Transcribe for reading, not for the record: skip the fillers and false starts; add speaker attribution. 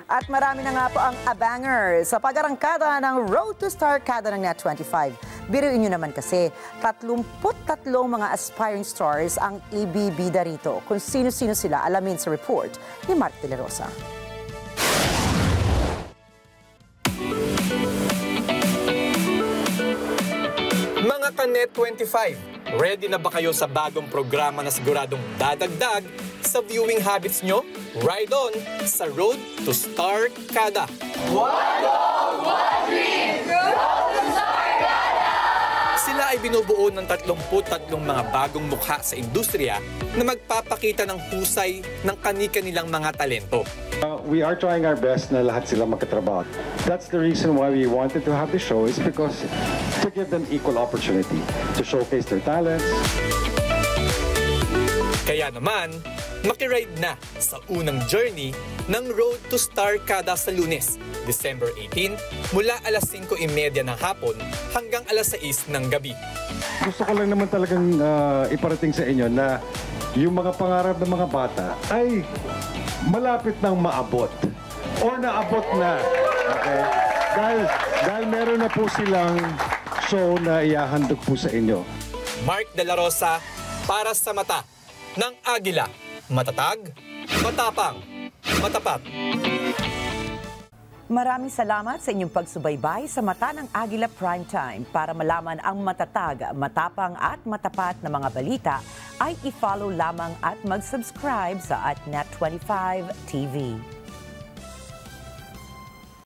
Speaker 1: At marami na nga po ang abanger sa pag-arangkada ng Road to Star Kada ng Net25. Biruin nyo naman kasi, 33 mga aspiring stars ang ibibida rito. Kung sino-sino sila, alamin sa report ni Mark De La Rosa.
Speaker 2: Mga ka-Net25, ready na ba kayo sa bagong programa na siguradong dadagdag sa viewing habits nyo? Ride on sa Road to Star Kada.
Speaker 3: One goal, one dream! Road to Star Kada!
Speaker 2: Sila ay binubuo ng 33 mga bagong mukha sa industriya na magpapakita ng husay ng kani-kanilang mga talento.
Speaker 4: We are trying our best na lahat sila magkatrabaho. That's the reason why we wanted to have the show, is because to give them equal opportunity to showcase their talents.
Speaker 2: Kaya naman, makiride na sa unang journey ng Road to Star Kada sa Lunes, December 18, mula alas 5:30 ng hapon hanggang alas 6 ng gabi.
Speaker 4: Gusto ko lang naman talagang iparating sa inyo na yung mga pangarap ng mga bata ay malapit nang maabot or naabot na. Okay? Dahil meron na po silang show na ihahandog po sa inyo.
Speaker 2: Mark De La Rosa, para sa mata ng Agila. Matatag, matapang, matapat.
Speaker 1: Maraming salamat sa inyong pagsubaybay sa Mata ng Agila Primetime. Para malaman ang matatag, matapang at matapat na mga balita, ay i-follow lamang at mag-subscribe sa @Net25 TV.